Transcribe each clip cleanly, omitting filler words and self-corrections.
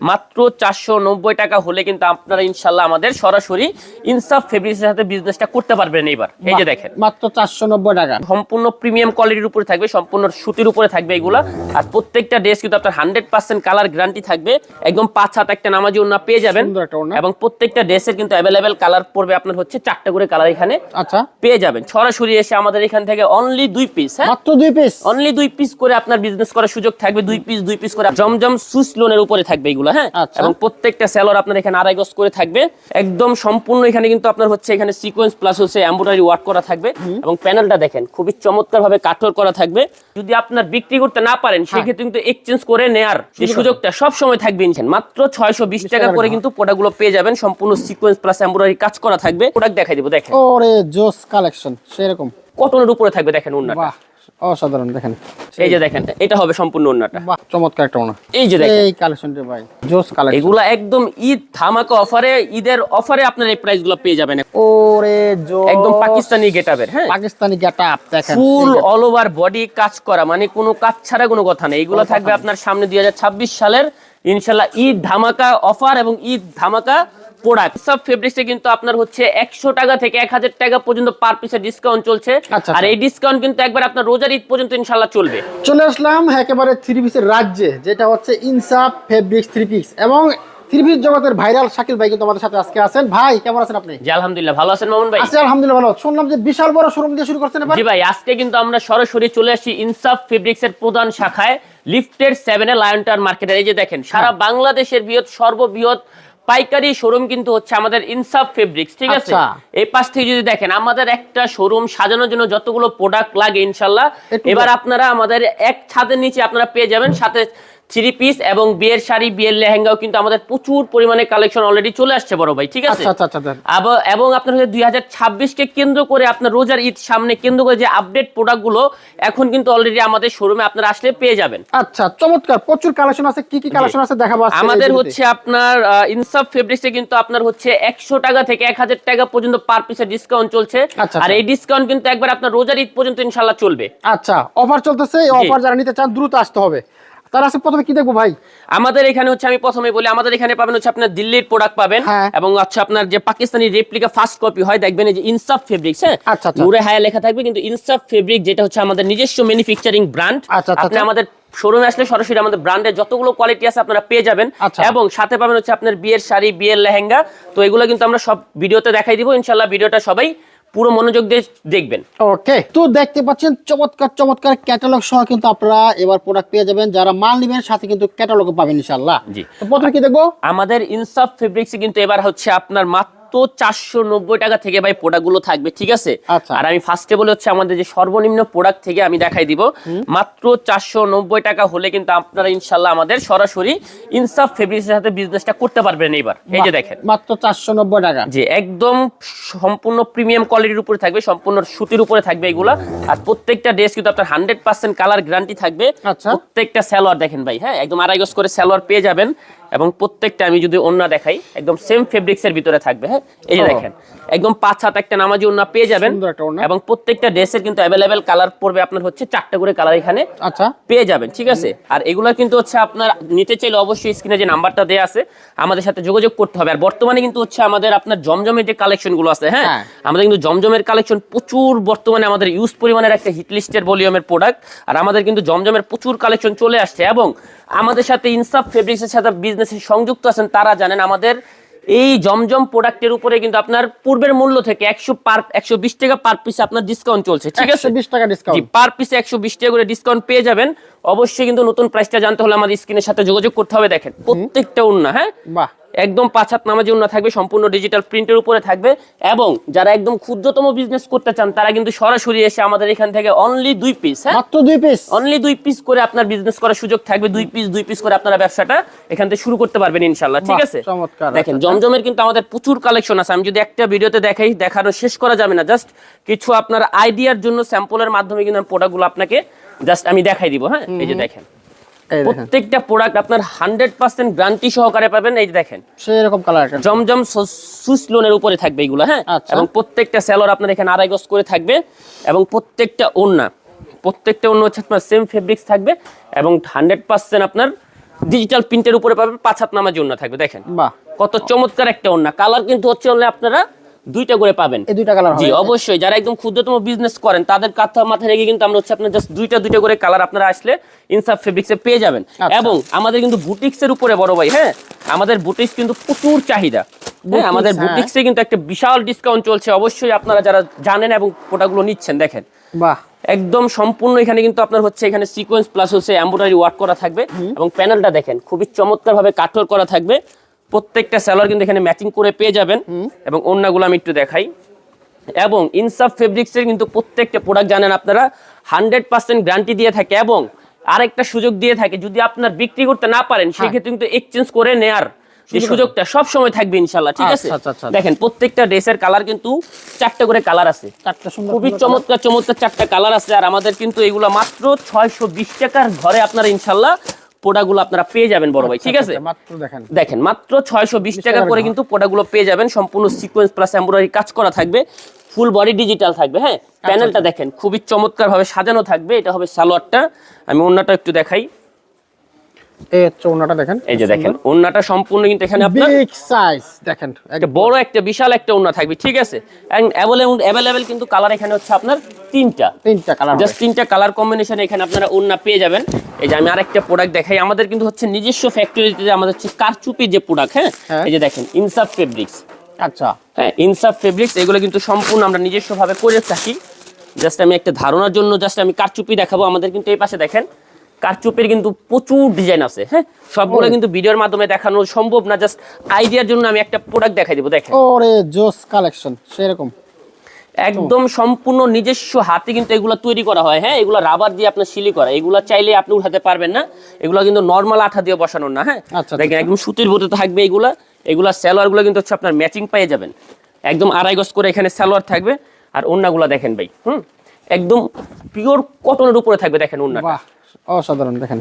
মাত্র 490 টাকা হলে কিন্তু আপনারা ইনশাল্লাহ আমাদের সরাসরি ইনসাফ ফেব্রিক্সের সাথে বিজনেসটা করতে পারবেন। এবার এই যে দেখেন মাত্র 490 টাকা, সম্পূর্ণ প্রিমিয়াম কোয়ালিটির উপরে থাকবে, সম্পূর্ণ সুতির উপরে থাকবে এগুলা। আর প্রত্যেকটা ড্রেস কিন্তু আপনার 100% কালার গ্যারান্টি থাকবে, একদম 5 হাত একটা নামাজি ওড়না পেয়ে যাবেন। এবং প্রত্যেকটা ড্রেসের কিন্তু অ্যাভেলেবেল কালার পড়বে আপনার হচ্ছে 4টা করে কালার এখানে আচ্ছা পেয়ে যাবেন। সরাসরি এসে আমাদের এখান থেকে অনলি 2 পিস, হ্যাঁ মাত্র 2 পিস, অনলি 2 পিস করে আপনার বিজনেস করার সুযোগ থাকবে। 2 পিস করে জমজম সুস লোনের উপরে থাকবে এগুলা, হ্যাঁ। এবং প্রত্যেকটা সেলর আপনার এখানে 2.5 গজ করে থাকবে, একদম সম্পূর্ণ। এখানে কিন্তু আপনার হচ্ছে এখানে সিকোয়েন্স প্লাস হচ্ছে এমব্রয়ডারি ওয়ার্ক করা থাকবে। এবং প্যানেলটা দেখেন খুবই চমৎকার ভাবে কাটওয়ার্ক করা থাকবে। যদি আপনার বিক্রি করতে না পারেন সেক্ষেত্রে কিন্তু এক্সচেঞ্জ করে নেয়ার যে সুযোগটা সব সময় থাকবে। মাত্র 620 টাকা করে কিন্তু প্রোডাক্টগুলো পেয়ে যাবেন, সম্পূর্ণ সিকোয়েন্স প্লাস এমব্রয়ডারি কাজ করা থাকবে। প্রোডাক্ট দেখাই দেব, দেখেন ওরে জোস কালেকশন, সেরকম কটনের উপরে থাকবে। দেখেন ওন্নাটা, বাহ অসাধারণ। দেখেন এই যে দেখেন, এটা হবে সম্পূর্ণ ওন্নাটা, বাহ চমৎকার একটা ওন্না। এই যে দেখেন এই কালেকশনটা ভাই জোস কালেকশন, এগুলা একদম ঈদ ধামাকা অফারে, ঈদের অফারে আপনার এই প্রাইসগুলো পেয়ে যাবেন। ওরে জোস, একদম পাকিস্তানি গেটআপের, হ্যাঁ পাকিস্তানি গেটআপ দেখেন, ফুল অল ওভার বডি কাজ করা, মানে কোনো কাজ ছাড়া কোনো কথা নেই। এগুলো থাকবে আপনার সামনে 2026 সালের ইনশাআল্লাহ ঈদ ধামাকা অফার এবং ঈদ ধামাকা প্রোডাক্ট। সব ফেব্রিক্সে কিন্তু আপনার হচ্ছে 100 টাকা থেকে 1000 টাকা পর্যন্ত পার পিসের ডিসকাউন্ট চলছে। আর এই ডিসকাউন্ট কিন্তু একবার আপনার রোজার ঈদ পর্যন্ত ইনশাআল্লাহ চলবে। চলে আসলাম একেবারে 3 পিসের রাজ্যে, যেটা হচ্ছে ইনসাফ ফেব্রিক্স 3 পিস। এবং 3 পিস জগতের ভাইরাল শাকিল ভাই কিন্তু আমাদের সাথে আজকে আছেন। ভাই কেমন আছেন আপনি? জি আলহামদুলিল্লাহ, ভালো আছেন মামুন ভাই? আছি আলহামদুলিল্লাহ ভালো। শুনলাম যে বিশাল বড় শোরুম দিয়ে শুরু করছেন এবার। জি ভাই, আজকে কিন্তু আমরা সরাসরি চলে আসি ইনসাফ ফেব্রিক্সের প্রধান শাখায়, লিফটেড 7 এ লায়ন টাওয়ার মার্কেটে। এই যে দেখেন সারা বাংলাদেশের সর্ববৃহৎ পাইকারি শোরুম কিন্তু হচ্ছে আমাদের ইনসাফ ফেব্রিক্স, ঠিক আছে। এই পাশ থেকে যদি দেখেন আমাদের একটা শোরুম সাজানোর জন্য যতগুলো প্রোডাক্ট লাগে ইনশাআল্লাহ এবার আপনারা আমাদের এক ছাদের নিচে আপনারা পেয়ে যাবেন। সাথে 3 পিস এবং বিয়ের শাড়ি, বিয়ের লেহেঙ্গাও কিন্তু আমাদের প্রচুর পরিমাণে কালেকশন অলরেডি চলে আসছে বড় ভাই, ঠিক আছে। এবং আপনার হচ্ছে 2026 কে কেন্দ্র করে আপনার রোজার ঈদ সামনে কেন্দ্র করে যে আপডেট প্রোডাক্টগুলো এখন কিন্তু অলরেডি আমাদের শোরুমে আপনারা আসলে পেয়ে যাবেন। আচ্ছা চমৎকার, প্রচুর কালেকশন আছে। কি কি কালেকশন আছে দেখাবো আজকে। আমাদের হচ্ছে আপনার ইনসাফ ফেব্রিক্সে কিন্তু আপনার হচ্ছে 100 টাকা থেকে 1000 টাকা পর্যন্ত পার পিসের ডিসকাউন্ট চলছে। আর এই ডিসকাউন্ট কিন্তু একবার আপনার রোজার ঈদ পর্যন্ত ইনশাআল্লাহ চলবে। আচ্ছা অফার চলতেছে, এই অফার যারা নিতে চান দ্রুত আসতে হবে। তার আছে প্রথমে কি দেখবো ভাই? আমাদের এখানে হচ্ছে আমি প্রথমে বলি, আমাদের এখানে পাবেন হচ্ছে আপনার দিল্লির প্রোডাক্ট পাবেন এবং হচ্ছে আপনার যে পাকিস্তানি রেপ্লিকা ফার্স্ট কপি হয় দেখবেন এই যে ইনসাফ ফেব্রিক্স, হ্যাঁ নূরে হায়া লেখা থাকবে, কিন্তু ইনসাফ ফেব্রিক যেটা হচ্ছে আমাদের নিজস্ব ম্যানুফ্যাকচারিং ব্র্যান্ড। আপনি আমাদের শোরুমে আসলে সরাসরি আমাদের ব্র্যান্ডের যতগুলো কোয়ালিটি আছে আপনারা পেয়ে যাবেন। এবং সাথে পাবেন হচ্ছে আপনার বিয়ের শাড়ি, বিয়ের লেহেঙ্গা। তো এগুলো কিন্তু আমরা সব ভিডিওতে দেখাই দিব ইনশাআল্লাহ। ভিডিওটা সবাই পুরো মনোযোগ দিয়ে দেখবেন। ওকে, তো দেখতে পাচ্ছেন চমৎকার চমৎকার ক্যাটালগ সহ কিন্তু আপনারা এবার প্রোডাক্ট পেয়ে যাবেন। যারা মাল নেবেন সাথে কিন্তু ক্যাটালগও পাবেন ইনশাআল্লাহ। জি, তো প্রথমে কি দেখবো? আমাদের ইনসাফ ফেব্রিক্সে কিন্তু এবার হচ্ছে আপনার মাত্র 490 টাকা থেকে ভাই প্রোডাক্টগুলো থাকবে, ঠিক আছে। আর আমি ফার্স্টে বলে হচ্ছে আমাদের যে সর্বনিম্ন প্রোডাক্ট থেকে আমি দেখাই দিব। মাত্র 490 টাকা হলে কিন্তু আপনারা ইনশাআল্লাহ আমাদের সরাসরি ইনসাফ ফেব্রিক্সের সাথে বিজনেসটা করতে পারবেন। এবার এই যে দেখেন মাত্র 490 টাকা, যে একদম সম্পূর্ণ প্রিমিয়াম কোয়ালিটির উপরে থাকবে, সম্পূর্ণ সুতির উপরে থাকবে এগুলা। আর প্রত্যেকটা ড্রেস কিন্তু আপনার 100% কালার গ্যারান্টি থাকবে। প্রত্যেকটা সালোয়ার দেখেন ভাই, হ্যাঁ একদম 2.5 গজ করে সালোয়ার পেয়ে যাবেন। এবং প্রত্যেকটা আমি যদি ওন্না দেখাই একদম সেম ফেব্রিক্সের ভিতরে থাকবে, হ্যাঁ এই যে দেখেন একদম 5 হাত একটা নামাজি ওন্না পেয়ে যাবেন। এবং প্রত্যেকটা ড্রেসের কিন্তু অ্যাভেলেবেল কালার পড়বে আপনার হচ্ছে 4টা করে কালার এখানে পেয়ে যাবেন, ঠিক আছে। আর এগুলা কিন্তু হচ্ছে আপনার নিতে চাইলে অবশ্যই স্ক্রিনে যে নাম্বারটা দেয়া আছে আমাদের সাথে যোগাযোগ করতে হবে। আর বর্তমানে কিন্তু হচ্ছে আমাদের আপনার জমজমের যে কালেকশন গুলো আছে, হ্যাঁ আমাদের কিন্তু জমজমের কালেকশন প্রচুর বর্তমানে আমাদের ইউজ পরিমাণের একটা হিট লিস্টের ভলিউমের প্রোডাক্ট। আর আমাদের কিন্তু জমজমের প্রচুর কালেকশন চলে আসছে। এবং আমাদের সাথে ইনসাফ ফেব্রিক্সের সাথে বিজনেসে সংযুক্ত আছেন তারা জানেন আমাদের এই জমজম প্রোডাক্টের উপরে কিন্তু আপনার পূর্বের মূল্য থেকে 120 টাকা পার পিসে আপনার ডিসকাউন্ট চলছে, ঠিক আছে। 120 টাকা ডিসকাউন্ট, জি পার পিসে 120 টাকা করে ডিসকাউন্ট পেয়ে যাবেন। অবশ্যই কিন্তু নতুন প্রাইসটা জানতে হলে আমাদের স্ক্রিনের সাথে যোগাযোগ করতে হবে। দেখেন প্রত্যেকটা ওন্না, হ্যাঁ বাহ একদম 5 হাত নামাজি ওন্না থাকবে, সম্পূর্ণ ডিজিটাল প্রিন্টের উপরে থাকবে। এবং যারা একদম ক্ষুদ্রতম বিজনেস করতে চান তারা কিন্তু সরাসরি এসে আমাদের এখান থেকে অনলি 2 পিস, হ্যাঁ মাত্র 2 পিস, অনলি 2 পিস করে আপনার বিজনেস করার সুযোগ থাকবে। 2 পিস করে আপনারা ব্যবসাটা এখান থেকে শুরু করতে পারবেন ইনশাআল্লাহ, ঠিক আছে। দেখেন জমজমের কিন্তু আমাদের প্রচুর কালেকশন আছে। আমি যদি একটা ভিডিওতে দেখাই দেখানো শেষ করা যাবে না। জাস্ট কিছু আপনার আইডিয়ার জন্য স্যাম্পলের মাধ্যমে কিন্তু প্রোডাক্টগুলো আপনাকে জাস্ট আমি দেখাই দিব, হ্যাঁ এই যে দেখেন প্রত্যেকটা প্রোডাক্ট আপনার 100% গ্যারান্টি সহকারে পাবেন। এই যে দেখেন সেরকম কালার জমজম সুস লোনের উপরে থাকবে এগুলো, হ্যাঁ এবং প্রত্যেকটা সালোয়ার আপনার এখানে 2.5 গজ করে থাকবে। এবং প্রত্যেকটা ওন্না হচ্ছে আপনার সেম ফেব্রিক্স থাকবে এবং 100% আপনার ডিজিটাল প্রিন্টের উপরে পাবেন, 5 হাত নামাজি ওন্না থাকবে। দেখেন বাহ, কত চমৎকার একটা ওন্না। কালার কিন্তু হচ্ছে only আপনারা দুইটা করে পাবেন। এই দুইটা কালার জি হবে? অবশ্যই, যারা একদম ক্ষুদ্রতম বিজনেস করেন তাদের কথা মাথায় রেখে কিন্তু আমরা হচ্ছে আপনার জাস্ট দুইটা করে কালার আপনারা আসলে ইনসাফ ফেব্রিক্সে পেয়ে যাবেন। এবং আমাদের কিন্তু বুটিক্সের উপরে বড় ভাই, হ্যাঁ আমাদের বুটিক্স কিন্তু প্রচুর চাহিদা। হ্যাঁ আমাদের বুটিক্সে কিন্তু একটা বিশাল ডিসকাউন্ট চলছে, অবশ্যই আপনারা যারা জানেন এবং প্রোডাক্টগুলো নিচ্ছেন। দেখেন বাহ, একদম সম্পূর্ণ এখানে কিন্তু আপনার হচ্ছে এখানে সিকোয়েন্স প্লাস হচ্ছে এমব্রয়ডারি ওয়ার্ক করা থাকবে এবং প্যানেলটা দেখেন খুবই চমৎকার ভাবে কাটওয়ার্ক করা থাকবে। প্রত্যেকটা সালোয়ার কিন্তু এখানে ম্যাচিং করে পেয়ে যাবেন এবং ওন্নাগুলো আমি একটু দেখাই। এবং ইনসাফ ফেব্রিক্সের কিন্তু প্রত্যেকটা প্রোডাক্ট জানেন আপনারা 100% গ্যারান্টি দিয়ে থাকে এবং আরেকটা সুযোগ দিয়ে থাকে, যদি আপনার বিক্রি করতে না পারেন সেক্ষেত্রে কিন্তু এক্সচেঞ্জ করে নেয়ার এই সুযোগটা সব সময় থাকবে ইনশাআল্লাহ, ঠিক আছে? দেখেন প্রত্যেকটা ড্রেসের কালার কিন্তু 4টা করে কালার আছে, 4টা সুন্দর খুবই চমৎকার 4টা কালার আছে। আর আমাদের কিন্তু এগুলো মাত্র 620 টাকার ঘরে আপনারা ইনশাআল্লাহ প্রোডাক্টগুলো আপনারা পেয়ে যাবেন বড় ভাই, ঠিক আছে? মাত্র দেখেন মাত্র 620 টাকা করে কিন্তু প্রোডাক্টগুলো পেয়ে যাবেন। সম্পূর্ণ সিকোয়েন্স প্লাস এমব্রয়ডারি কাজ করা থাকবে, ফুল বডি ডিজিটাল থাকবে। হ্যাঁ প্যানেলটা দেখেন খুবই চমৎকার ভাবে সাজানো থাকবে। এটা হবে সালোয়ারটা, আমি ওন্নাটা একটু দেখাই। এই ওন্নাটা দেখেন, এই যে দেখেন ওন্নাটা সম্পূর্ণ কিন্তু এখানে আপনার বিগ সাইজ দেখেন, একটা বড় একটা বিশাল একটা ওন্না থাকবে, ঠিক আছে? এন্ড अवेलेबल কিন্তু কালার এখানে হচ্ছে আপনার তিনটা কালার, জাস্ট 3টা কালার কম্বিনেশন এখানে আপনারা ওন্না পেয়ে যাবেন। এই যে আমি আরেকটা প্রোডাক্ট দেখাই, আমাদের কিন্তু হচ্ছে নিজস্ব ফ্যাক্টরিতে যে আমাদের হচ্ছে কারচুপি যে প্রোডাক্ট, হ্যাঁ এই যে দেখেন ইনসাফ ফেব্রিক্স। আচ্ছা হ্যাঁ ইনসাফ ফেব্রিক্স এগুলো কিন্তু সম্পূর্ণ আমরা নিজস্বভাবে করে থাকি। জাস্ট আমি একটা ধারণার জন্য জাস্ট আমি কারচুপি দেখাবো। আমাদের কিন্তু এই পাশে দেখেন কারচুপির কিন্তু প্রচুর ডিজাইন আছে। হ্যাঁ সবগুলো কিন্তু ভিডিওর মাধ্যমে দেখানো সম্ভব না, জাস্ট আইডিয়ার জন্য আমি একটা প্রোডাক্ট দেখাই দেবো। দেখেন ওরে জোস কালেকশন সেরকম একদম সম্পূর্ণ নিজস্ব হাতে কিন্তু এগুলো তৈরি করা হয়। হ্যাঁ এগুলো রাবার দিয়ে আপনার সিলি করা, এগুলো চাইলে আপনি উঠাতে পারবেন না, এগুলো কিন্তু নরমাল আঠা দিয়ে বসানো না। হ্যাঁ দেখেন একদম সুতির মতো থাকবে এগুলা সালোয়ার গুলো কিন্তু হচ্ছে আপনার ম্যাচিং পেয়ে যাবেন। একদম 2.5 গজ করে এখানে সালোয়ার থাকবে। আর ওন্নাগুলো দেখেন ভাই, একদম পিওর কটনের উপরে থাকবে। দেখেন ওন্নাটা বাহ অসাধারণ, দেখেন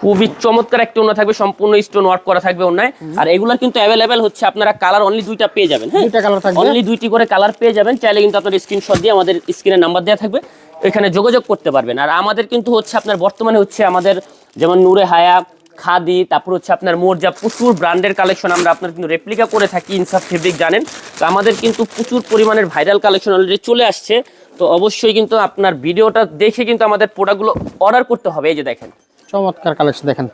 খুবই চমৎকার একটা ওন্না থাকবে, সম্পূর্ণ স্টোন ওয়ার্ক করা থাকবে ওন্নায়। আর এগুলা কিন্তু अवेलेबल হচ্ছে আপনারা কালার অনলি 2টা পেয়ে যাবেন। হ্যাঁ 2টা কালার থাকবে, অনলি 2টি করে কালার পেয়ে যাবেন। চাইলে কিন্তু আপনার স্ক্রিনশট দিয়ে আমাদের স্ক্রিনে নাম্বার দেওয়া থাকবে, এখানে যোগাযোগ করতে পারবেন। আর আমাদের কিন্তু হচ্ছে আপনার বর্তমানে হচ্ছে আমাদের যেমন নূরে হায়া, খাদি, তারপর হচ্ছে আপনার মোরজা, প্রচুর ব্র্যান্ডের কালেকশন আমরা আপনার কিন্তু রেপ্লিকা করে থাকি। ইনসাফ ফেব্রিক জানেন তো আমাদের কিন্তু প্রচুর পরিমাণের ভাইরাল কালেকশন অলরেডি চলে আসছে। তো অবশ্যই কিন্তু আপনার ভিডিওটা দেখে কিন্তু আমাদের প্রোডাক্টগুলো অর্ডার করতে হবে। এই যে দেখেন চমৎকার কালেকশন, দেখেন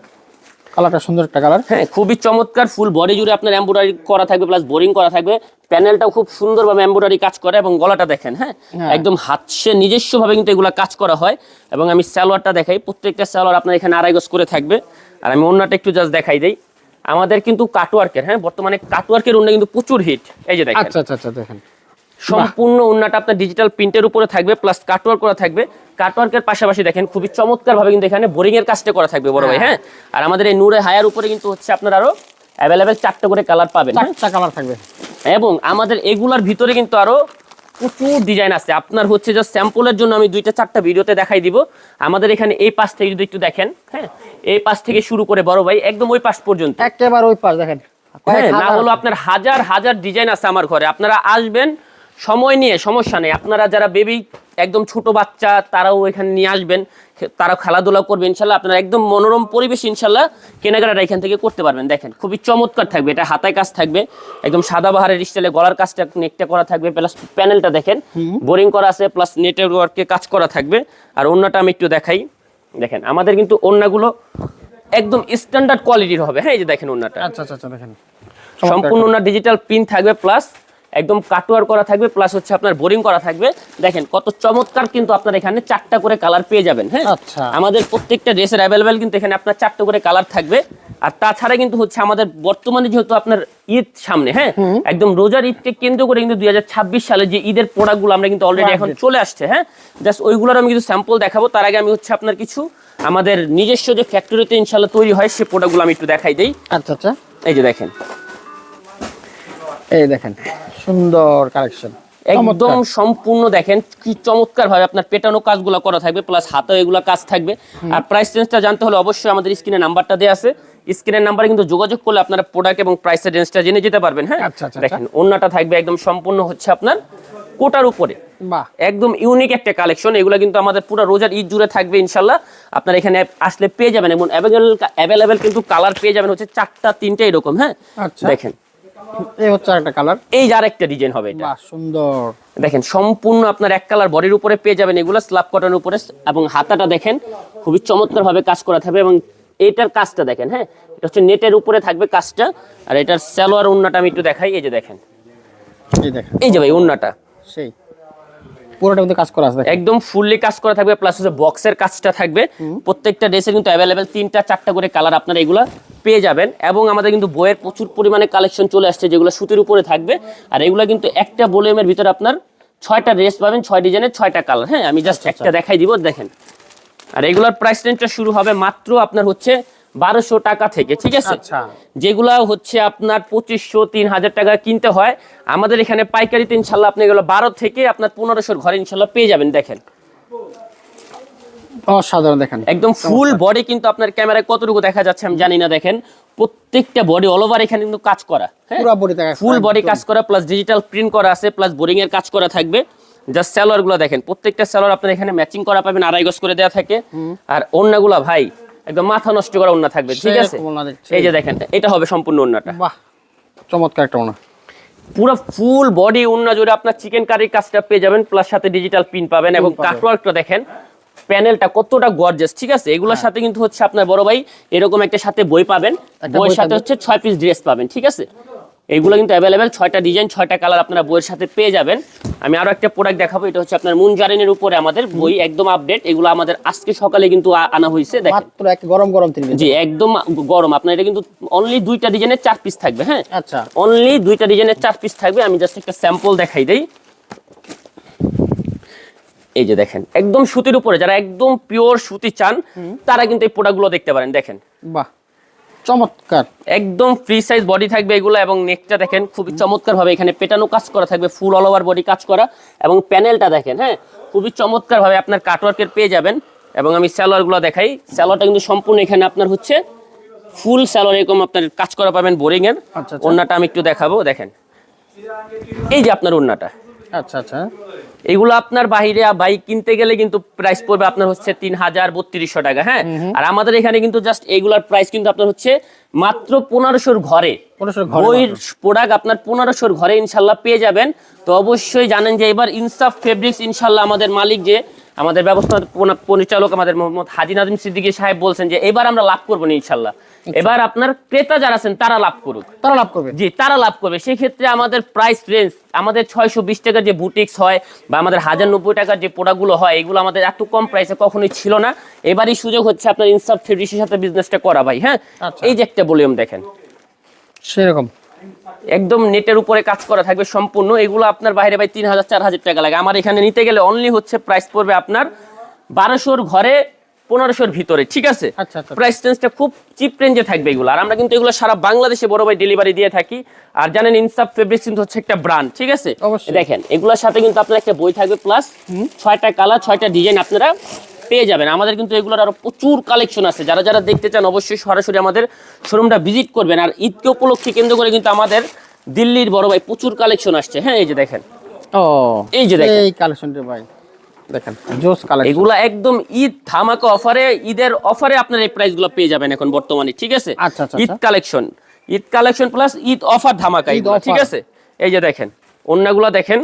কালারটা সুন্দর একটা কালার। হ্যাঁ খুবই চমৎকার, ফুল বডি জুড়ে আপনার এমব্রয়ডারি করা থাকবে প্লাস বোরিং করা থাকবে। প্যানেলটাও খুব সুন্দরভাবে এমব্রয়ডারি কাজ করে এবং গলাটা দেখেন, হ্যাঁ একদম হাতে নিজস্বভাবে কিন্তু এগুলা কাজ করা হয়। এবং আমি সালোয়ারটা দেখাই, প্রত্যেকটা সালোয়ার আপনার এখানে 2.5 গজ করে থাকবে। আর আমি ওন্নাটা একটু জাস্ট দেখাই দেই। আমাদের কিন্তু কাটওয়ার্কের, হ্যাঁ বর্তমানে কাটওয়ার্কের ওন্না কিন্তু প্রচুর হিট। এই যে দেখেন আচ্ছা দেখেন সম্পূর্ণ ওন্নাটা আপনার ডিজিটাল প্রিন্টের উপরে থাকবে প্লাস কাটওয়ার্ক করা থাকবে। কাটওয়ার্কের পাশাপাশি দেখেন খুবই চমৎকার ভাবে কিন্তু এখানে বোরিং এর কাজটা করা থাকবে বড় ভাই। হ্যাঁ আর আমাদের এই নূরে হায়ার উপরে কিন্তু হচ্ছে আপনার আরো अवेलेबल 4টা করে কালার পাবেন, 4টা কালার থাকবে। এবং আমাদের এগুলার ভিতরে কিন্তু আরো প্রচুর ডিজাইন আছে। আপনার হচ্ছে জাস্ট স্যাম্পলের জন্য আমি 2টা-4টা ভিডিওতে দেখাই দিব। আমাদের এখানে এই পাশ থেকে যদি একটু দেখেন, হ্যাঁ এই পাশ থেকে শুরু করে বড় ভাই একদম ওই পাশ পর্যন্ত, একেবারে ওই পাশ দেখেন, হ্যাঁ না হলো আপনার হাজার হাজার ডিজাইন আছে আমার ঘরে। আপনারা আসবেন সময় নিয়ে, সমস্যা নেই। আপনারা যারা বেবি একদম ছোট বাচ্চা তারাও এখানে নিয়ে আসবেন, তারা খেলাধুলা করবে ইনশাল্লাহ। আপনারা একদম মনোরম পরিবেশ ইনশাল্লাহ কেনাকাটা এখান থেকে করতে পারবেন। দেখেন খুবই চমৎকার থাকবে, এটা হাতায় কাজ থাকবে একদম সাদা বাহারের স্টাইলে, গলার কাজটা নেকটা করা থাকবে প্লাস প্যানেলটা দেখেন বোরিং করা আছে প্লাস নেটওয়ার্কে কাজ করা থাকবে। আর ওন্নাটা আমি একটু দেখাই, দেখেন আমাদের কিন্তু ওন্নাগুলো একদম স্ট্যান্ডার্ড কোয়ালিটির হবে। হ্যাঁ এই যে দেখেন ওন্নাটা আচ্ছা দেখেন সম্পূর্ণ ওন্না ডিজিটাল প্রিন্ট থাকবে প্লাস একদম কাটওয়ার করা থাকবে প্লাস হচ্ছে আপনার বোরিং করা থাকবে। দেখেন কত চমৎকার, কিন্তু আপনার এখানে 4টা করে কালার পেয়ে যাবেন। হ্যাঁ আমাদের প্রত্যেকটা ড্রেসের अवेलेबल কিন্তু এখানে আপনার 4টা করে কালার থাকবে। আর তাছাড়া কিন্তু হচ্ছে আমাদের বর্তমানে যেহেতু আপনার ঈদ সামনে, হ্যাঁ একদম রোজার ঈদকে কেন্দ্র করে কিন্তু 2026 সালে যে ঈদের প্রোডাক্টগুলো আমরা কিন্তু অলরেডি এখন চলে আসছে। হ্যাঁ জাস্ট ওইগুলোর আমি কিছু স্যাম্পল দেখাবো। তার আগে আমি হচ্ছে আপনার কিছু আমাদের নিজস্ব যে ফ্যাক্টরিতে ইনশাআল্লাহ তৈরি হয় সেই প্রোডাক্টগুলো আমি একটু দেখাই দেই। আচ্ছা এই যে দেখেন, এই দেখেন সুন্দর কালেকশন, একদম সম্পূর্ণ দেখেন কি চমৎকার ভাবে আপনার পেটানো কাজগুলো করা থাকবে প্লাস হাতেও এগুলো কাজ থাকবে। আর প্রাইস রেঞ্জটা জানতে হলে অবশ্যই আমাদের স্ক্রিনে নাম্বারটা দেওয়া আছে, স্ক্রিনের নাম্বারে কিন্তু যোগাযোগ করলে আপনারা প্রোডাক্ট এবং প্রাইসের রেঞ্জটা জেনে যেতে পারবেন। হ্যাঁ আচ্ছা দেখেন ওন্নাটা থাকবে একদম সম্পূর্ণ হচ্ছে আপনার কোটার উপরে। বাহ, একদম ইউনিক একটা কালেকশন। এগুলো কিন্তু আমাদের পুরো রোজার ঈদ জুড়ে থাকবে ইনশাল্লাহ। আপনার এখানে আসলে পেয়ে যাবেন এবং অ্যাভেলেবেল কিন্তু কালার পেয়ে যাবেন হচ্ছে 4টা 3টা এরকম। হ্যাঁ, আচ্ছা, দেখেন এই হচ্ছে আরেকটা কালার। এই যে আরেকটা ডিজাইন হবে এটা। বাহ, সুন্দর। দেখেন সম্পূর্ণ আপনার এক কালার বডির উপরে পেয়ে যাবেন এগুলো স্ল্যাব কটনের উপরে, এবং হাতাটা দেখেন খুবই চমৎকার ভাবে কাজ করা থাকবে। এবং এটার কাজটা দেখেন, হ্যাঁ এটা হচ্ছে নেটের উপরে থাকবে কাজটা। আর এটার সালোয়ার ওন্নাটা আমি একটু দেখাই। এই যে দেখেন, এই দেখেন, এই যে ভাই ওন্নাটা সেই পুরোটা কিন্তু কাজ করা আছে দেখেন। একদম ফুললি কাজ করা থাকবে, প্লাস হচ্ছে বক্সের কাজটা থাকবে। প্রত্যেকটা ড্রেসের কিন্তু অ্যাভেলেবেল 3টা 4টা করে কালার আপনারা এগুলা পেয়ে যাবেন। এবং আমাদের কিন্তু বইয়ের প্রচুর পরিমাণে কালেকশন চলে আসছে যেগুলো সুতির উপরে থাকবে। আর এগুলা কিন্তু একটা ভলিউমের ভিতরে আপনার 6টা ড্রেস পাবেন, 6 ডিজাইনের 6টা কালার। হ্যাঁ, আমি জাস্ট একটা দেখাই দিব, দেখেন। আর এগুলার প্রাইস রেঞ্জটা শুরু হবে মাত্র আপনার হচ্ছে 1200 টাকা থেকে, ঠিক আছে। আচ্ছা, যেগুলা হচ্ছে আপনার 2500 3000 টাকা কিনতে হয়, আমাদের এখানে পাইকারিতে ইনশাল্লাহ আপনি এগুলো 12 থেকে আপনার 1500 ঘরে ইনশাল্লাহ পেয়ে যাবেন। দেখেন অসাধারণ, দেখেন একদম ফুল বডি কিন্তু আপনার ক্যামেরায় কতটুকু দেখা যাচ্ছে আমি জানি না। দেখেন প্রত্যেকটা বডি অল ওভার এখানে কিন্তু কাজ করা, হ্যাঁ পুরো বডি দেখা ফুল বডি কাজ করা, প্লাস ডিজিটাল প্রিন্ট করা আছে, প্লাস বোরিং এর কাজ করা থাকবে। জাস্ট সালোয়ার গুলো দেখেন, প্রত্যেকটা সালোয়ার আপনার এখানে ম্যাচিং করা পাবেন, 2.5 গজ করে দেওয়া থাকে। আর ওড়নাগুলো ভাই একদম মাথা নষ্ট করা ওড়না থাকবে, ঠিক আছে। এই যে দেখেন, এটা হবে সম্পূর্ণ ওড়নাটা। বাহ, চমৎকার একটা ওড়না। পুরো ফুল বডি ওড়না জুড়ে আপনার চিকেন কারির কাজটা পেয়ে যাবেন, প্লাস সাথে ডিজিটাল পিন পাবেন। এবং কাটওয়ার্কটা দেখেন, প্যানেলটা কতটা গর্জিয়াস, ঠিক আছে। এগুলোর সাথে কিন্তু হচ্ছে আপনার বড় ভাই এরকম একটা সাথে বই পাবেন, বইয়ের সাথে হচ্ছে 6 পিস ড্রেস পাবেন, ঠিক আছে। এগুলো কিন্তু অ্যাভেলেবেল 6টা ডিজাইন 6টা কালার আপনারা বইয়ের সাথে পেয়ে যাবেন। আমি আরো একটা প্রোডাক্ট দেখাবো, এটা হচ্ছে আপনার মুনজারিনের উপরে আমাদের বই, একদম আপডেট। এগুলো আমাদের আজকে সকালে কিন্তু আনা হয়েছে, দেখেন মাত্র এক গরম গরম তিন জি একদম গরম। আপনার এটা কিন্তু অনলি 2টা ডিজাইনের 4 পিস থাকবে। হ্যাঁ, আচ্ছা, অনলি 2টা ডিজাইনের 4 পিস থাকবে। আমি জাস্ট একটা স্যাম্পল দেখাই দেই। এই যে দেখেন, একদম সুতির উপরে যারা একদম পিওর সুতি চান তারা কিন্তু এই প্রোডাক্টগুলো দেখতে পারেন। দেখেন বাহ, চমৎকার, একদম ফ্রি সাইজ বডি থাকবে এগুলো। এবং নেকটা দেখেন খুবই চমৎকার ভাবে এখানে পেটানো কাজ করা থাকবে, ফুল অল ওভার বডি কাজ করা। এবং প্যানেলটা দেখেন, হ্যাঁ খুবই চমৎকার ভাবে আপনার কাটওয়ার্কের পেয়ে যাবেন। এবং আমি সালোয়ারগুলো দেখাই, সালোয়ারটা কিন্তু সম্পূর্ণ এখানে আপনার হচ্ছে ফুল সালোয়ার এরকম আপনার কাজ করা পাবেন বোরিং এর। আচ্ছা, ওড়নাটা আমি একটু দেখাবো, দেখেন এই যে আপনার ওড়নাটা। আচ্ছা আচ্ছা, এগুলো আপনার বাইরে বাইক কিনতে গেলে কিন্তু প্রাইস পড়বে আপনার হচ্ছে 3000-3200 টাকা। হ্যাঁ, আর আমাদের এখানে কিন্তু জাস্ট এগুলার প্রাইস কিন্তু আপনার হচ্ছে মাত্র 1500 ঘরে। ওই প্রোডাক্ট আপনার 1500 ঘরে ইনশাল্লাহ পেয়ে যাবেন। তো অবশ্যই জানেন যে এবার ইনসাফ ফেব্রিক্স ইনশাল্লাহ আমাদের মালিক যে আমাদের ব্যবস্থাপনা পরিচালক আমাদের মোহাম্মদ হাজি নাজিম সিদ্দিকী সাহেব বলছেন যে এবার আমরা লাভ করবো না ইনশাল্লাহ। এবার আপনার ক্রেতা যারা আছেন তারা লাভ করুক, তারা লাভ করবে, জি তারা লাভ করবে। সেই ক্ষেত্রে আমাদের প্রাইস রেঞ্জ আমাদের 620 টাকার যে বুটিক্স হয় বা আমাদের 1090 টাকার যে প্রোডাক্টগুলো হয় এগুলো আমাদের এত কম প্রাইসে কখনোই ছিল না। এবারই সুযোগ হচ্ছে আপনার ইনসাফ ফেব্রিক্সের সাথে বিজনেসটা করা ভাই। হ্যাঁ, এই যে একটা ভলিউম দেখেন, সেরকম একদম নেটের উপরে কাজ করা থাকবে সম্পূর্ণ। এগুলো আপনার বাইরে ভাই 3000-4000 টাকা লাগে, আমার এখানে নিতে গেলে অনলি হচ্ছে প্রাইস পড়বে আপনার 1200 ঘরে 1500 ভিতরে, ঠিক আছে। প্রাইস রেঞ্জটা খুব চিপ রেঞ্জে থাকবে এগুলো। আর আমরা কিন্তু এগুলো সারা বাংলাদেশে বড় ভাই ডেলিভারি দিয়ে থাকি। আর জানেন ইনসাফ ফেব্রিক্স কিন্তু হচ্ছে একটা ব্র্যান্ড, ঠিক আছে। দেখেন এগুলোর সাথে কিন্তু আপনার একটা বই থাকবে, প্লাস 6টা কালার 6টা ডিজাইন আপনারা পেয়ে যাবেন। আমাদের কিন্তু এগুলোর আরো প্রচুর কালেকশন আছে, যারা যারা দেখতে চান অবশ্যই সরাসরি আমাদের শোরুমটা ভিজিট করবেন। আর ঈদকে উপলক্ষে কেন্দ্র করে কিন্তু আমাদের দিল্লির বড় ভাই প্রচুর কালেকশন আসছে। হ্যাঁ, এই যে দেখেন, এই যে দেখেন এই কালেকশনটা ভাই দেখেন, জোস কালেকশন। এগুলা একদম ঈদ ধামাকা অফারে, ঈদের অফারে আপনার এই প্রাইসগুলো পেয়ে যাবেন এখন বর্তমানে, ঠিক আছে। Eid collection plus Eid offer ধামাকা এগুলো, ঠিক আছে। এই যে দেখেন ওড়নাগুলো দেখেন,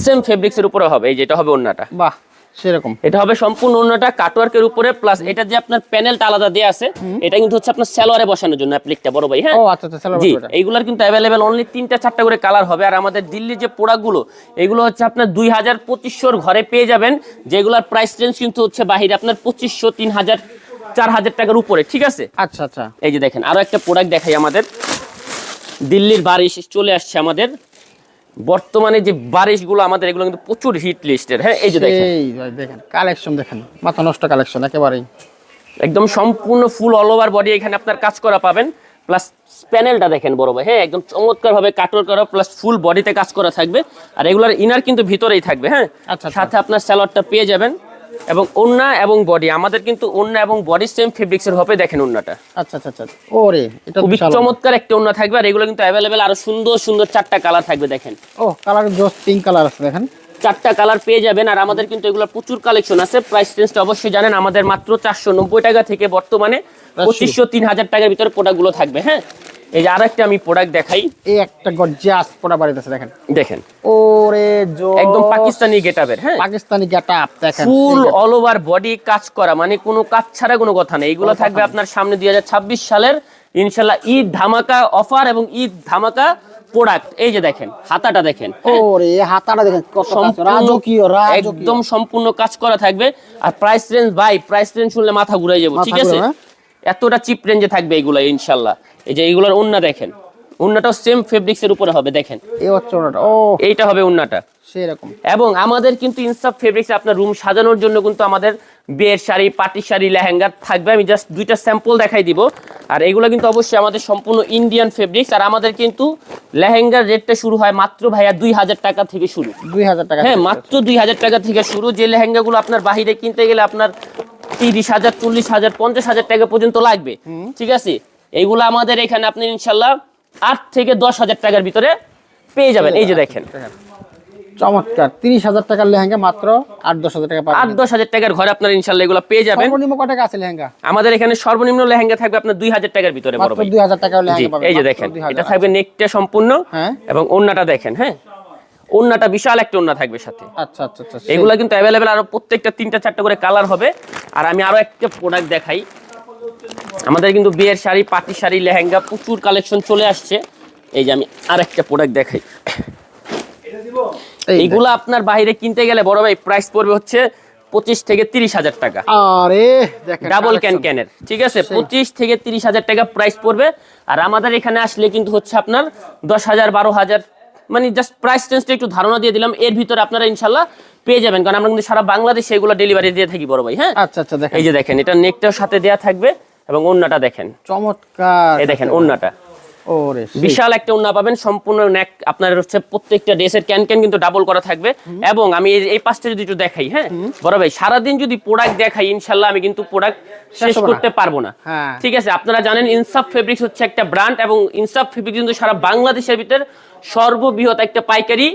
সেম ফেব্রিক্সের উপরে হবে। এই যে এটা হবে ওড়নাটা, বাহ সেরকম, এটা হবে সম্পূর্ণ ওড়নাটা কাটওয়ার্কের উপরে, প্লাস এটা যে আপনার প্যানেলটা আলাদা দেয়া আছে এটা কিন্তু হচ্ছে আপনার সালোয়ারে বসানোর জন্য অ্যাপ্লিকটা বড় ভাই। হ্যাঁ, ও আচ্ছা আচ্ছা, সালোয়ার জি এইগুলার কিন্তু अवेलेबल অনলি 3টা 4টা করে কালার হবে। আর আমাদের দিল্লির যে প্রোডাক্টগুলো এগুলো হচ্ছে আপনার 2000-2500 ঘরে পেয়ে যাবেন, যেগুলোর প্রাইস রেঞ্জ কিন্তু হচ্ছে বাইরে আপনার 2500, 3000, 4000 টাকার উপরে, ঠিক আছে। আচ্ছা আচ্ছা, এই যে দেখেন আরো একটা প্রোডাক্ট দেখাই, আমাদের দিল্লির বারিশ চলে আসছে আমাদের বর্তমানে যে বারিশগুলো আমাদের এগুলো কিন্তু প্রচুর হিট লিস্টের। হ্যাঁ, এই যে দেখেন কালেকশন, দেখেন মাথা নষ্ট কালেকশন একেবারেই, একদম সম্পূর্ণ ফুল অল ওভার বডি এখানে আপনার কাজ করা পাবেন। প্লাস প্যানেলটা দেখেন বড় ভাই, হ্যাঁ একদম চমৎকার ভাবে কাটওয়ার্ক করা, প্লাস ফুল বডিতে কাজ করা থাকবে। আর এগুলার ইনার কিন্তু ভিতরেই থাকবে। হ্যাঁ, সাথে আপনার সালোয়ারটা পেয়ে যাবেন। এবং ওড়না এবং বডি আমাদের কিন্তু ওড়না এবং বডি সেম ফেব্রিক্সের হবে। দেখেন ওড়নাটা আচ্ছা আচ্ছা আচ্ছা, ওরে এটা খুবই বিশাল। চমৎকার একটা ওড়না থাকবে। আর এগুলো কিন্তু অ্যাভেলেবেল আরো সুন্দর সুন্দর 4টা কালার থাকবে। দেখেন ও কালার জোস, পিঙ্ক কালার আছে দেখেন। 4টা কালার পেয়ে যাবেন। আর আমাদের কিন্তু এগুলো প্রচুর কালেকশন আছে। প্রাইস রেঞ্জটা অবশ্যই জানেন, আমাদের মাত্র 490 টাকা থেকে বর্তমানে 2500-3000 টাকার ভিতরে প্রোডাক্টগুলো থাকবে। হ্যাঁ, এই যে আরেকটা আমি প্রোডাক্ট দেখাই। এই একটা গর্জিয়াস পোড়া বাড়িতেছে দেখেন। দেখেন ওরে জো, একদম পাকিস্তানি গেটআপের। হ্যাঁ, পাকিস্তানি গেটআপ দেখেন, ফুল অল ওভার বডি কাজ করা, মানে কোনো কাজ ছাড়া কোনো কথা নেই। এগুলো থাকবে আপনার সামনে 2026 সালের ইনশাআল্লাহ ঈদ ধামাকা অফার এবং ঈদ ধামাকা প্রোডাক্ট। এই যে দেখেন হাতাটা দেখেন, ওরে হাতাটা দেখেন কত রাজকীয়, একদম সম্পূর্ণ কাজ করা থাকবে। আর প্রাইস রেঞ্জ ভাই, প্রাইস রেঞ্জ শুনলে মাথা ঘুরে যাবে। ঠিক আছে, এতটা চিপ রেঞ্জে থাকবে এগুলো ইনশাআল্লাহ। এই যে এগুলোর ওন্না দেখেন, ওন্নাটাও সেম ফেব্রিক্স এর উপরে হবে। দেখেন এই হচ্ছে ওনাটা, ও এইটা হবে ওন্নাটা সেরকম। এবং আমাদের কিন্তু ইনসাফ ফেব্রিক্স আপনার রুম সাজানোর জন্য কিন্তু আমাদের বিয়ের শাড়ি, পার্টি শাড়ি, লেহেঙ্গা থাকবে। আমি জাস্ট 2টা স্যাম্পল দেখাই দিব। আর এগুলো কিন্তু অবশ্যই আমাদের সম্পূর্ণ ইন্ডিয়ান ফেব্রিক্স। আর আমাদের কিন্তু লেহেঙ্গার রেটটা শুরু হয় মাত্র ভাইয়া 2000 টাকা থেকে শুরু। 2000 টাকা? হ্যাঁ, মাত্র 2000 টাকা থেকে শুরু। যে লেহেঙ্গাগুলো আপনার বাহিরে কিনতে গেলে আপনার 30,000, 40,000, 50,000 টাকা পর্যন্ত লাগবে। ঠিক আছে, এইগুলো আমাদের এখানে আপনি ইনশাল্লাহ 8 থেকে 10,000 টাকার ভিতরে পেয়ে যাবেন। এই যে দেখেন চমৎকার, 30,000 টাকার লেহেঙ্গা মাত্র 8-10,000 টাকা পাবেন। 8-10,000 টাকার ঘরে আপনার ইনশাল্লাহ এগুলো পেয়ে যাবেন। সর্বনিম্ন কত টাকা আছে লেহেঙ্গা? আমাদের এখানে সর্বনিম্ন লেহেঙ্গা থাকবে আপনার 2000 টাকার ভিতরে বড় মাত্র ভাই। 2000 টাকার জি, লেহেঙ্গা পাবেন। এই যে মাত্র দেখেন 2000 এটা থাকবে নেকটা সম্পূর্ণ। হ্যাঁ, এবং ওড়নাটা দেখেন। হ্যাঁ, ওড়নাটা বিশাল একটা ওড়না থাকবে সাথে। আচ্ছা আচ্ছা আচ্ছা, এগুলা কিন্তু অ্যাভেলেবেল আরো প্রত্যেকটা 3টা-4টা করে কালার হবে। আর আমি আরো একটা প্রোডাক্ট দেখাই। আমাদের কিন্তু বিয়ের শাড়ি, পার্টি শাড়ি, লেহেঙ্গা প্রচুর কালেকশন চলে আসছে। এই যে আমি আরেকটা প্রোডাক্ট দেখাই। এইগুলা আপনার বাইরে কিনতে গেলে বড় ভাই প্রাইস পড়বে হচ্ছে 25 থেকে 30,000 টাকা। আরে দেখেন ডাবল ক্যানের। ঠিক আছে, 25 থেকে 30,000 টাকা প্রাইস পড়বে। আর আমাদের এখানে আসলে কিন্তু হচ্ছে আপনার 10,000, 12,000, মানে জাস্ট প্রাইস রেঞ্জটা একটু ধারণা দিয়ে দিলাম। এর ভিতরে আপনারা ইনশাল্লাহ পেয়ে যাবেন, কারণ আমরা কিন্তু সারা বাংলাদেশে এগুলো ডেলিভারি দিয়ে থাকি বড় ভাই। হ্যাঁ, আচ্ছা আচ্ছা দেখেন, এই যে দেখেন এটা নেকটার সাথে দেয়া থাকবে এবং ওড়নাটা দেখেন চমৎকার। এই দেখেন ওড়নাটা ওরে বিশাল একটা ওড়না পাবেন সম্পূর্ণ নেক। আপনার হচ্ছে প্রত্যেকটা ড্রেসের ক্যান কিন্তু ডাবল করা থাকবে। এবং আমি এই পাঁচটা যদি একটু দেখাই, হ্যাঁ বড় ভাই, সারাদিন যদি প্রোডাক্ট দেখাই ইনশাল্লাহ আমি কিন্তু প্রোডাক্ট শেষ করতে পারবো না। ঠিক আছে, আপনারা জানেন ইনসাফ ফেব্রিক্স হচ্ছে একটা ব্র্যান্ড এবং ইনসাফ ফেব্রিক্স কিন্তু সারা বাংলাদেশের ভিতর সর্ববৃহৎ একটা পাইকারি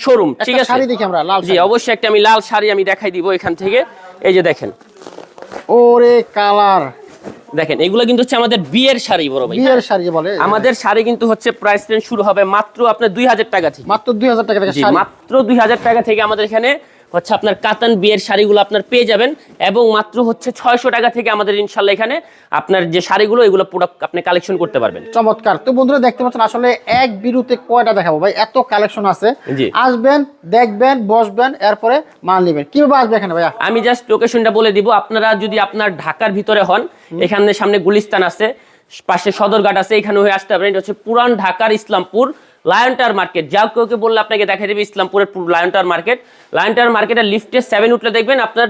শোরুম। ঠিক আছে, শাড়ি দেখি আমরা লাল, জি অবশ্যই একটা আমি লাল শাড়ি আমি দেখাই দিব এখান থেকে। এই যে দেখেন, ওরে কালার দেখেন এগুলো কিন্তু হচ্ছে আমাদের বিয়ের শাড়ি বড় ভাই। বিয়ের শাড়ি বলে। আমাদের শাড়ি কিন্তু হচ্ছে প্রাইস রেঞ্জ শুরু হবে মাত্র আপনার 2000 টাকা থেকে। মাত্র 2000 টাকা থেকে জি, শাড়ি, মাত্র 2000 টাকা থেকে আমাদের এখানে হচ্ছে আপনার কাতান বিয়ের শাড়িগুলো আপনার পেয়ে যাবেন। এবং মাত্র হচ্ছে 600 টাকা থেকে আমাদের ইনশাল্লাহ এখানে আপনার যে শাড়িগুলো এগুলো প্রোডাক্ট আপনি কালেকশন করতে পারবেন। চমৎকার। তো বন্ধুরা দেখতে পাচ্ছেন আসলে এক বিরুতে কয়টা দেখাবো ভাই, এত কালেকশন আছে। জি, আসবেন, দেখবেন, বসবেন, এরপরে মাল নেবেন। কিভাবে আসবে এখানে ভাইয়া? আমি জাস্ট লোকেশনটা বলে দিব। আপনারা যদি আপনার ঢাকার ভিতরে হন, এখানে সামনে গুলিস্তান আছে, পাশে সদরঘাট আছে, এখানে হয়ে আসতে পারেন। এটা হচ্ছে পুরান ঢাকার ইসলামপুর লায়ন টাওয়ার মার্কেট। যা কেউকে বললে আপনাকে দেখা দেবে ইসলামপুরের lion tower market. Lion tower মার্কেটের লিফটে 7 উঠলে দেখবেন আপনার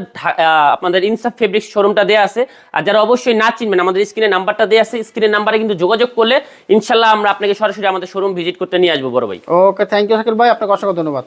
আপনাদের ইনসাফ ফেব্রিক্স শোরুমটা দেওয়া আছে। আর যারা অবশ্যই না চিনবেন, আমাদের স্ক্রিনে নাম্বারটা দেওয়া আছে, স্ক্রিনের নাম্বারে কিন্তু যোগাযোগ করলে ইনশাল্লাহ আমরা আপনাকে সরাসরি আমাদের শোরুম ভিজিট করতে নিয়ে আসবো বড় ভাই। ওকে, থ্যাংক ইউ শাকিল ভাই, আপনাকে অসংখ্য ধন্যবাদ।